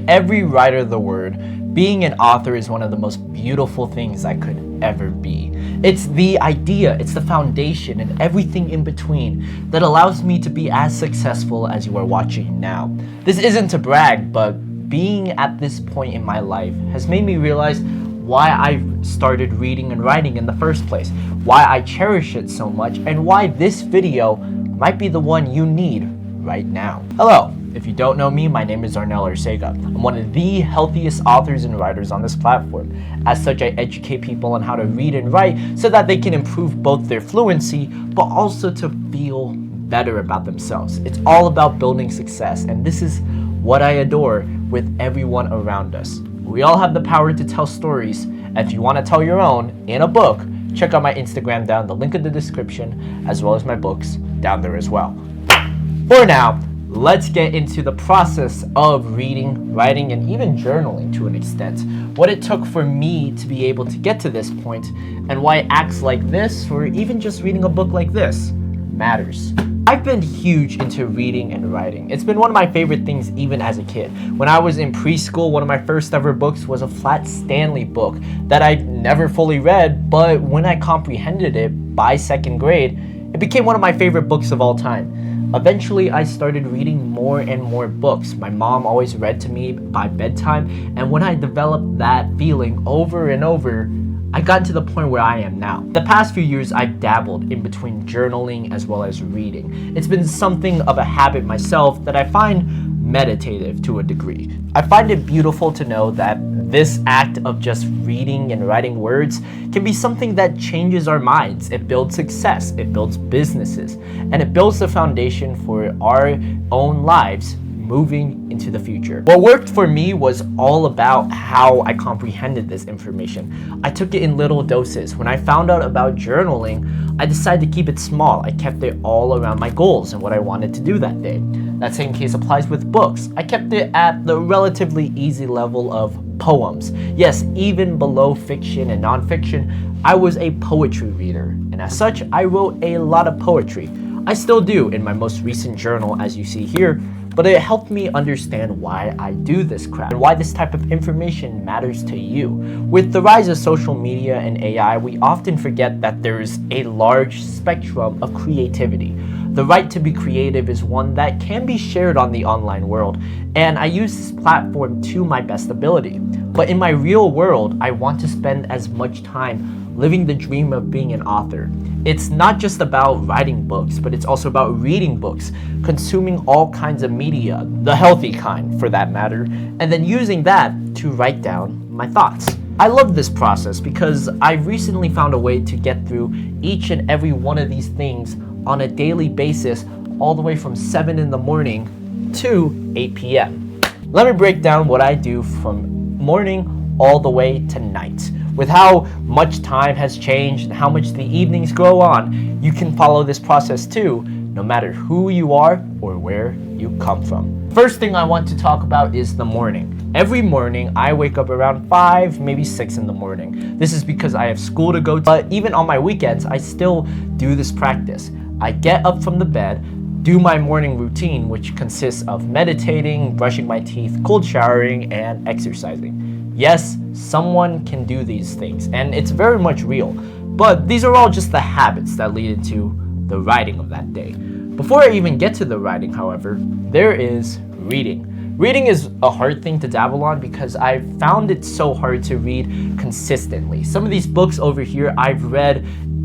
In every writer of the word, being an author is one of the most beautiful things that could ever be. It's the idea, it's the foundation, and everything in between that allows me to be as successful as you are watching now. This isn't to brag, but being at this point in my life has made me realize why I started reading and writing in the first place, why I cherish it so much, and why this video might be the one you need right now. Hello, if you don't know me, my name is Arnel Arcega. I'm one of the healthiest authors and writers on this platform. As such, I educate people on how to read and write so that they can improve both their fluency, but also to feel better about themselves. It's all about building success, and this is what I adore with everyone around us. We all have the power to tell stories, and if you want to tell your own in a book, check out my Instagram down the link in the description, as well as my books down there as well. For now, let's get into the process of reading, writing, and even journaling to an extent. What it took for me to be able to get to this point, and why acts like this, or even just reading a book like this, matters. I've been huge into reading and writing. It's been one of my favorite things even as a kid. When I was in preschool, one of my first ever books was a Flat Stanley book that I never fully read, but when I comprehended it by second grade, it became one of my favorite books of all time. Eventually, I started reading more and more books. My mom always read to me by bedtime, and when I developed that feeling over and over, I got to the point where I am now. The past few years, I've dabbled in between journaling as well as reading. It's been something of a habit myself that I find meditative to a degree. I find it beautiful to know that this act of just reading and writing words can be something that changes our minds. It builds success, it builds businesses, and it builds the foundation for our own lives moving into the future. What worked for me was all about how I comprehended this information. I took it in little doses. When I found out about journaling, I decided to keep it small. I kept it all around my goals and what I wanted to do that day. That same case applies with books. I kept it at the relatively easy level of poems. Yes, even below fiction and nonfiction, I was a poetry reader, and as such, I wrote a lot of poetry. I still do in my most recent journal, as you see here, but it helped me understand why I do this crap and why this type of information matters to you. With the rise of social media and AI, we often forget that there's a large spectrum of creativity. The right to be creative is one that can be shared on the online world, and I use this platform to my best ability. But in my real world, I want to spend as much time living the dream of being an author. It's not just about writing books, but it's also about reading books, consuming all kinds of media, the healthy kind for that matter, and then using that to write down my thoughts. I love this process because I recently found a way to get through each and every one of these things on a daily basis, all the way from 7 in the morning to 8 p.m. Let me break down what I do from morning all the way to night. With how much time has changed and how much the evenings grow on, you can follow this process too, no matter who you are or where you come from. First thing I want to talk about is the morning. Every morning, I wake up around 5, maybe 6 in the morning. This is because I have school to go to, but even on my weekends, I still do this practice. I get up from the bed, do my morning routine, which consists of meditating, brushing my teeth, cold showering, and exercising. Yes, someone can do these things, and it's very much real, but these are all just the habits that lead into the writing of that day. Before I even get to the writing, however, there is reading. Reading is a hard thing to dabble on because I've found it so hard to read consistently. Some of these books over here I've read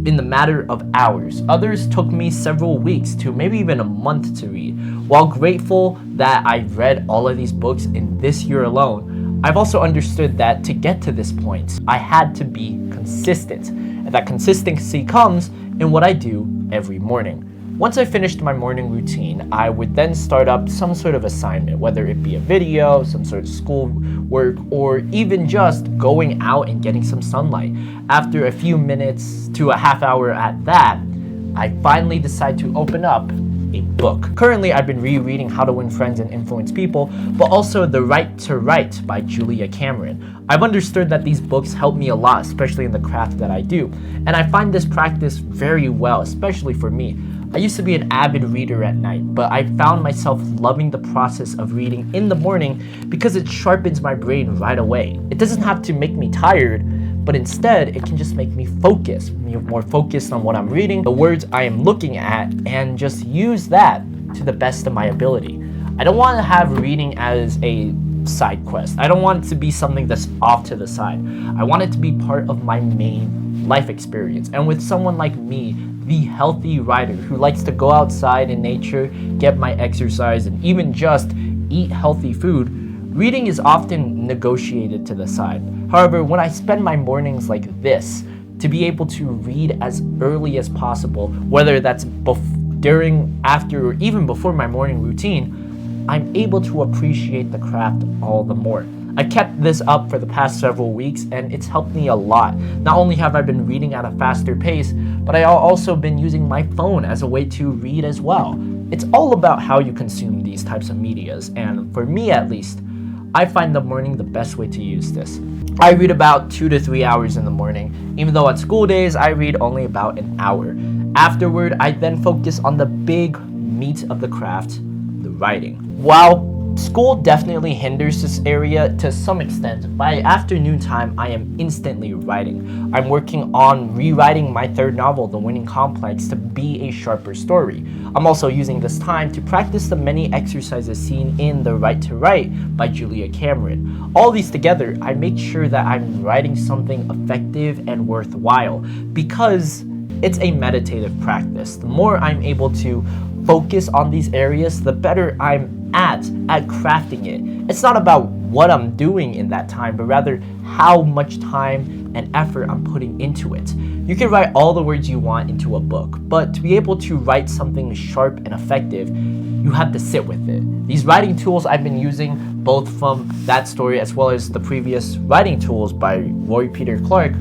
in the matter of hours. Others took me several weeks to maybe even a month to read. While grateful that I've read all of these books in this year alone, I've also understood that to get to this point, I had to be consistent. And that consistency comes in what I do every morning. Once I finished my morning routine, I would then start up some sort of assignment, whether it be a video, some sort of school work, or even just going out and getting some sunlight. After a few minutes to a half hour at that, I finally decide to open up a book. Currently, I've been rereading How to Win Friends and Influence People, but also The Right to Write by Julia Cameron. I've understood that these books help me a lot, especially in the craft that I do, and I find this practice very well, especially for me. I used to be an avid reader at night, but I found myself loving the process of reading in the morning because it sharpens my brain right away. It doesn't have to make me tired, but instead it can just make me focus, more focused on what I'm reading, the words I am looking at, and just use that to the best of my ability. I don't want to have reading as a side quest. I don't want it to be something that's off to the side. I want it to be part of my main life experience. And with someone like me, the healthy writer who likes to go outside in nature, get my exercise, and even just eat healthy food, reading is often negotiated to the side. However, when I spend my mornings like this, to be able to read as early as possible, whether that's during, after, or even before my morning routine, I'm able to appreciate the craft all the more. I kept this up for the past several weeks, and it's helped me a lot. Not only have I been reading at a faster pace, but I've also been using my phone as a way to read as well. It's all about how you consume these types of medias, and for me at least, I find the morning the best way to use this. I read about 2 to 3 hours in the morning, even though on school days I read only about an hour. Afterward, I then focus on the big meat of the craft, the writing. While school definitely hinders this area to some extent, by afternoon time I am instantly writing. I'm working on rewriting my third novel, The Winning Complex, to be a sharper story. I'm also using this time to practice the many exercises seen in The Right to Write by Julia Cameron. All these together, I make sure that I'm writing something effective and worthwhile because it's a meditative practice. The more I'm able to focus on these areas, the better I'm at crafting it. It's not about what I'm doing in that time, but rather how much time and effort I'm putting into it. You can write all the words you want into a book, but to be able to write something sharp and effective, you have to sit with it. These writing tools I've been using, both from that story as well as the previous writing tools by Roy Peter Clark,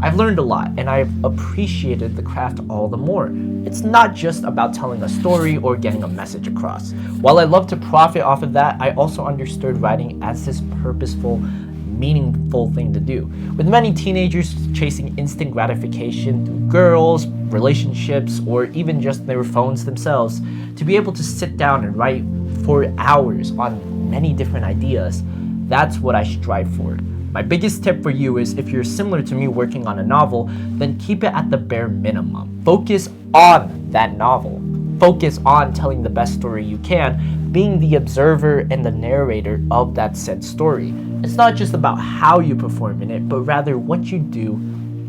I've learned a lot, and I've appreciated the craft all the more. It's not just about telling a story or getting a message across. While I love to profit off of that, I also understood writing as this purposeful, meaningful thing to do. With many teenagers chasing instant gratification through girls, relationships, or even just their phones themselves, to be able to sit down and write for hours on many different ideas, that's what I strive for. My biggest tip for you is if you're similar to me working on a novel, then keep it at the bare minimum. Focus on that novel. Focus on telling the best story you can, being the observer and the narrator of that said story. It's not just about how you perform in it, but rather what you do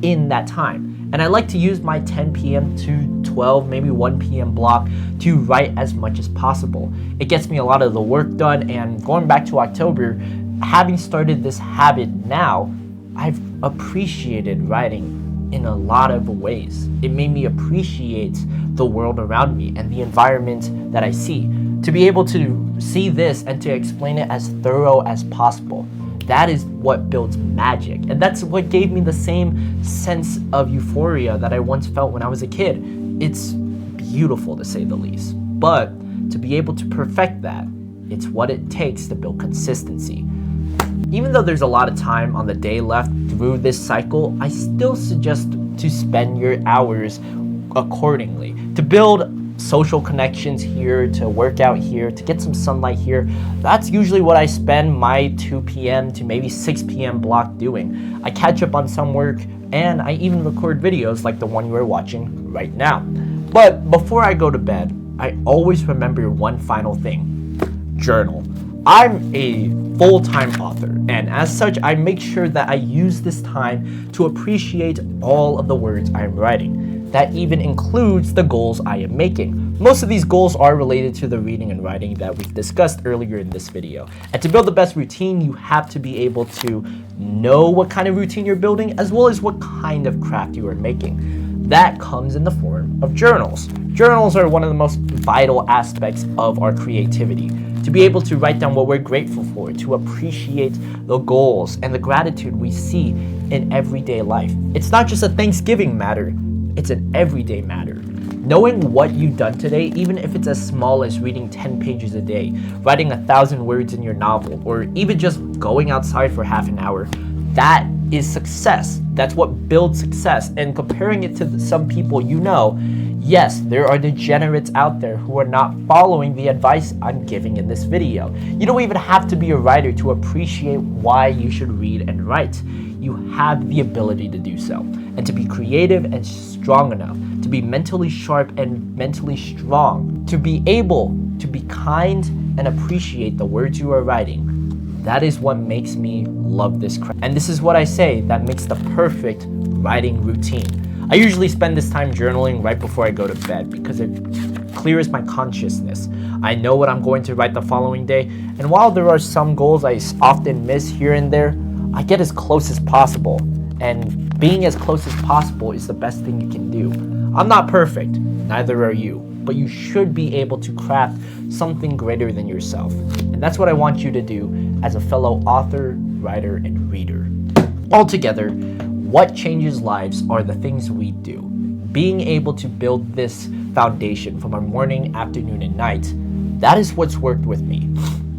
in that time. And I like to use my 10 p.m. to 12, maybe 1 p.m. block to write as much as possible. It gets me a lot of the work done, and going back to October, having started this habit now, I've appreciated writing in a lot of ways. It made me appreciate the world around me and the environment that I see. To be able to see this and to explain it as thorough as possible, that is what builds magic. And that's what gave me the same sense of euphoria that I once felt when I was a kid. It's beautiful to say the least. But to be able to perfect that, it's what it takes to build consistency. Even though there's a lot of time on the day left through this cycle, I still suggest to spend your hours accordingly. To build social connections here, to work out here, to get some sunlight here, that's usually what I spend my 2 p.m. to maybe 6 p.m. block doing. I catch up on some work, and I even record videos like the one you are watching right now. But before I go to bed, I always remember one final thing: journal. I'm a full-time author, and as such, I make sure that I use this time to appreciate all of the words I'm writing. That even includes the goals I am making. Most of these goals are related to the reading and writing that we've discussed earlier in this video. And to build the best routine, you have to be able to know what kind of routine you're building, as well as what kind of craft you are making. That comes in the form of journals. Journals are one of the most vital aspects of our creativity. To be able to write down what we're grateful for, to appreciate the goals and the gratitude we see in everyday life. It's not just a Thanksgiving matter, it's an everyday matter. Knowing what you've done today, even if it's as small as reading 10 pages a day, writing 1,000 words in your novel, or even just going outside for half an hour, that is success. That's what builds success. And comparing it to some people you know, Yes, there are degenerates out there who are not following the advice I'm giving in this video. You don't even have to be a writer to appreciate why you should read and write. You have the ability to do so, and to be creative and strong enough, to be mentally sharp and mentally strong, to be able to be kind and appreciate the words you are writing. That is what makes me love this craft. And this is what I say that makes the perfect writing routine. I usually spend this time journaling right before I go to bed because it clears my consciousness. I know what I'm going to write the following day, and while there are some goals I often miss here and there, I get as close as possible. And being as close as possible is the best thing you can do. I'm not perfect, neither are you, but you should be able to craft something greater than yourself. And that's what I want you to do as a fellow author, writer, and reader. Altogether, what changes lives are the things we do. Being able to build this foundation from our morning, afternoon, and night, that is what's worked with me.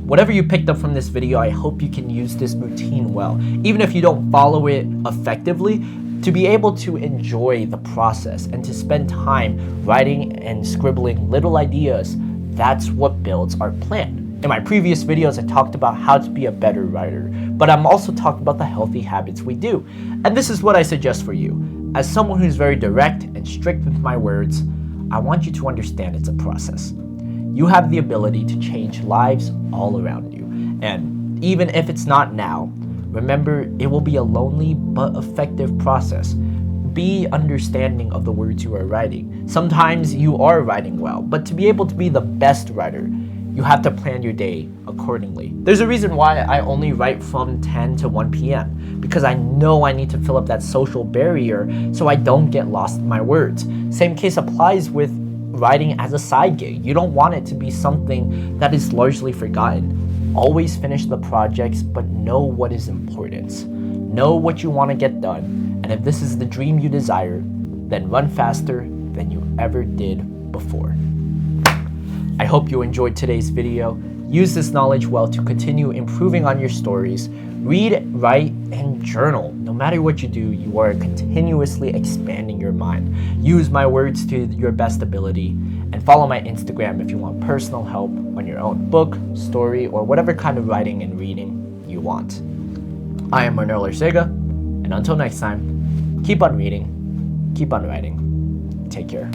Whatever you picked up from this video, I hope you can use this routine well, even if you don't follow it effectively, to be able to enjoy the process and to spend time writing and scribbling little ideas. That's what builds our plan. In my previous videos, I talked about how to be a better writer, but I'm also talking about the healthy habits we do. And this is what I suggest for you. As someone who's very direct and strict with my words, I want you to understand it's a process. You have the ability to change lives all around you. And even if it's not now, remember it will be a lonely but effective process. Be understanding of the words you are writing. Sometimes you are writing well, but to be able to be the best writer, you have to plan your day accordingly. There's a reason why I only write from 10 to 1 p.m. because I know I need to fill up that social barrier so I don't get lost in my words. Same case applies with writing as a side gig. You don't want it to be something that is largely forgotten. Always finish the projects, but know what is important. Know what you want to get done, and if this is the dream you desire, then run faster than you ever did before. I hope you enjoyed today's video. Use this knowledge well to continue improving on your stories. Read, write, and journal. No matter what you do, you are continuously expanding your mind. Use my words to your best ability, and follow my Instagram if you want personal help on your own book, story, or whatever kind of writing and reading you want. I am Arnel Arcega, and until next time, keep on reading, keep on writing. Take care.